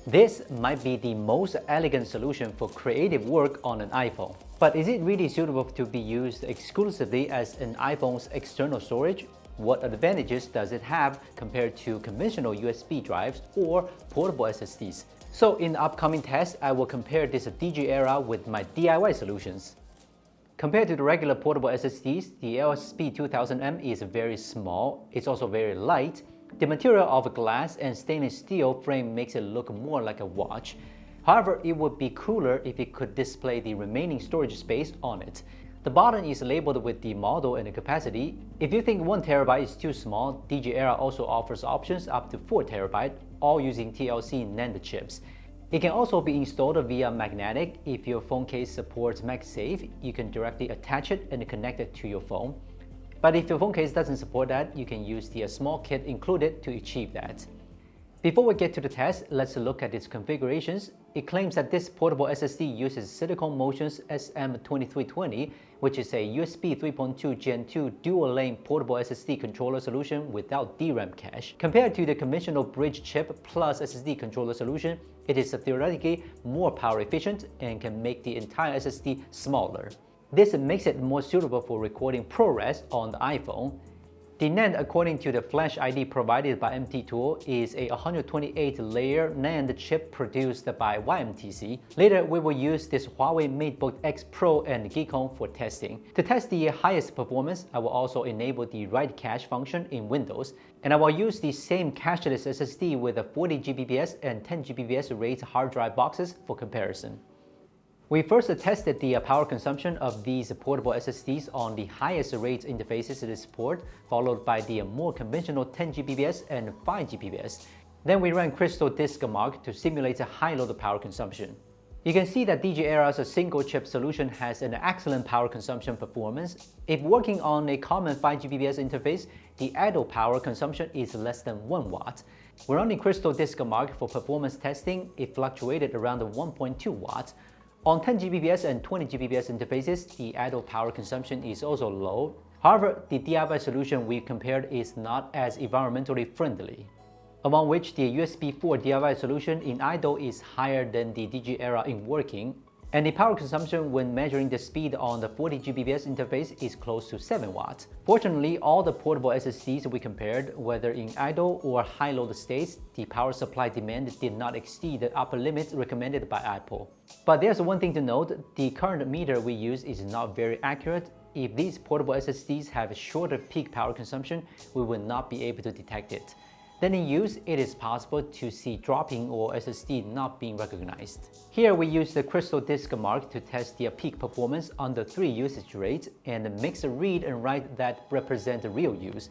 This might be the most elegant solution for creative work on an iPhone. But is it really suitable to be used exclusively as an iPhone's external storage? What advantages does it have compared to conventional USB drives or portable SSDs? So in the upcoming test, I will compare this Digiera with my DIY solutions. Compared to the regular portable SSDs, the LSP2000M is very small. It's also very light. The material of glass and stainless steel frame makes it look more like a watch. However, it would be cooler if it could display the remaining storage space on it. The bottom is labeled with the model and the capacity. If you think 1TB is too small, Digiera also offers options up to 4TB, all using TLC NAND chips. It can also be installed via magnetic. If your phone case supports MagSafe, you can directly attach it and connect it to your phone. But if your phone case doesn't support that, you can use the small kit included to achieve that. Before we get to the test, let's look at its configurations. It claims that this portable SSD uses Silicon Motion's SM2320, which is a USB 3.2 Gen 2 dual-lane portable SSD controller solution without DRAM cache. Compared to the conventional bridge chip plus SSD controller solution, it is theoretically more power efficient and can make the entire SSD smaller. This makes it more suitable for recording ProRes on the iPhone. The NAND, according to the Flash ID provided by MTTool, is a 128-layer NAND chip produced by YMTC. Later, we will use this Huawei MateBook X Pro and Geekon for testing. To test the highest performance, I will also enable the write cache function in Windows, and I will use the same cacherless SSD with a 40 Gbps and 10 Gbps RAID hard drive boxes for comparison. We first tested the power consumption of these portable SSDs on the highest rates interfaces they support, followed by the more conventional 10 Gbps and 5 Gbps. Then we ran Crystal Disk Mark to simulate a high load power consumption. You can see that Digiera's single-chip solution has an excellent power consumption performance. If working on a common 5 Gbps interface, the idle power consumption is less than 1 watt. When running Crystal Disk Mark for performance testing, it fluctuated around 1.2 watts. On 10 Gbps and 20 Gbps interfaces, the idle power consumption is also low. However, the DIY solution we compared is not as environmentally friendly, among which the USB 4 DIY solution in idle is higher than the Digiera in working, and the power consumption when measuring the speed on the 40 Gbps interface is close to 7 watts. Fortunately, all the portable SSDs we compared, whether in idle or high load states, the power supply demand did not exceed the upper limit recommended by Apple. But there's one thing to note, the current meter we use is not very accurate. If these portable SSDs have a shorter peak power consumption, we will not be able to detect it. Then in use, it is possible to see dropping or SSD not being recognized. Here we use the Crystal Disk Mark to test the peak performance under 3 usage rates and mix a read and write that represent real use.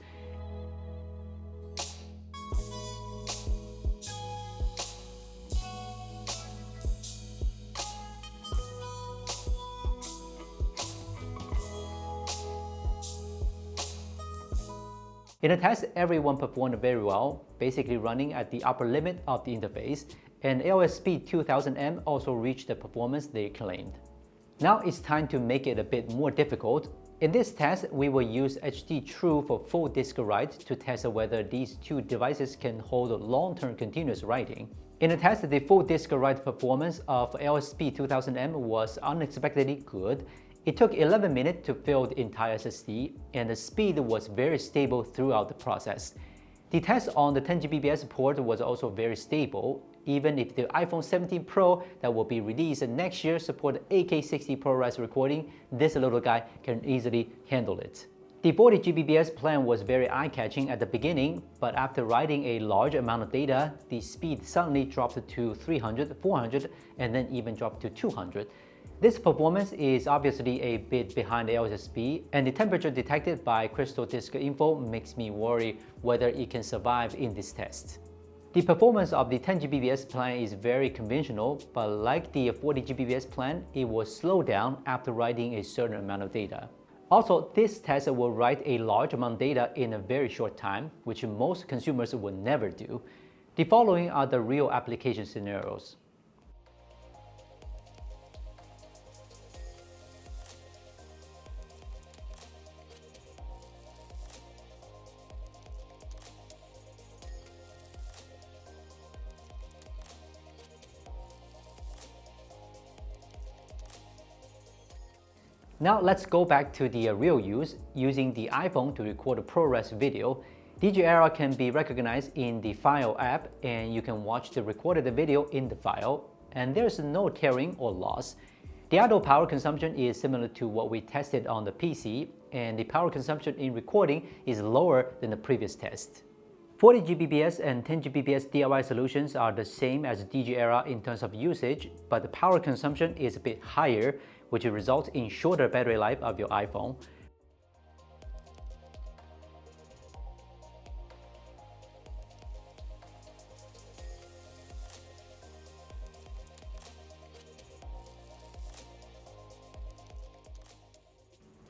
In the test, everyone performed very well, basically running at the upper limit of the interface, and LSP2000M also reached the performance they claimed. Now it's time to make it a bit more difficult. In this test, we will use HD True for full disk write to test whether these two devices can hold long-term continuous writing. In the test, the full disk write performance of LSP2000M was unexpectedly good. It took 11 minutes to fill the entire SSD, and the speed was very stable throughout the process. The test on the 10 Gbps port was also very stable, even if the iPhone 17 Pro that will be released next year support 8K 60 ProRes recording, this little guy can easily handle it. The 40 Gbps plan was very eye-catching at the beginning, but after writing a large amount of data, the speed suddenly dropped to 300, 400, and then even dropped to 200. This performance is obviously a bit behind LSP, and the temperature detected by Crystal Disk Info makes me worry whether it can survive in this test. The performance of the 10 Gbps plan is very conventional, but like the 40 Gbps plan, it will slow down after writing a certain amount of data. Also, this test will write a large amount of data in a very short time, which most consumers would never do. The following are the real application scenarios. Now let's go back to the real use, using the iPhone to record a ProRes video. Digiera can be recognized in the File app, and you can watch the recorded video in the file, and there's no tearing or loss. The idle power consumption is similar to what we tested on the PC, and the power consumption in recording is lower than the previous test. 40 Gbps and 10 Gbps DIY solutions are the same as Digiera in terms of usage, but the power consumption is a bit higher, which results in shorter battery life of your iPhone.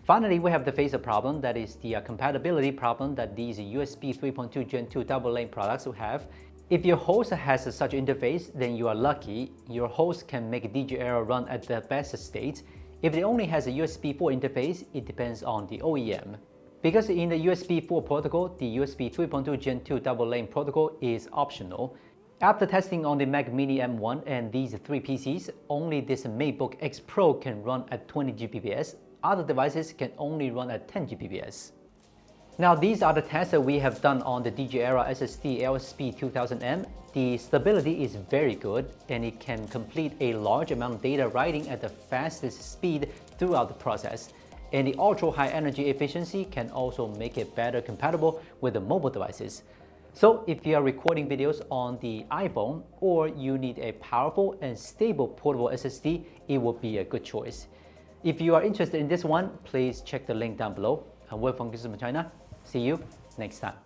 Finally, we have to face a problem that is the compatibility problem that these USB 3.2 Gen 2 double-lane products will have. If your host has such interface, then you are lucky. Your host can make Digiera run at the best state. If it only has a USB 4 interface, it depends on the OEM. Because in the USB 4 protocol, the USB 3.2 Gen 2 double-lane protocol is optional. After testing on the Mac Mini M1 and these three PCs, only this MacBook X Pro can run at 20 Gbps. Other devices can only run at 10 Gbps. Now these are the tests that we have done on the Digiera SSD LSP 2000M. The stability is very good, and it can complete a large amount of data writing at the fastest speed throughout the process. And the ultra high energy efficiency can also make it better compatible with the mobile devices. So if you are recording videos on the iPhone, or you need a powerful and stable portable SSD, it will be a good choice. If you are interested in this one, please check the link down below. I'm Will from Gizmochina. See you next time.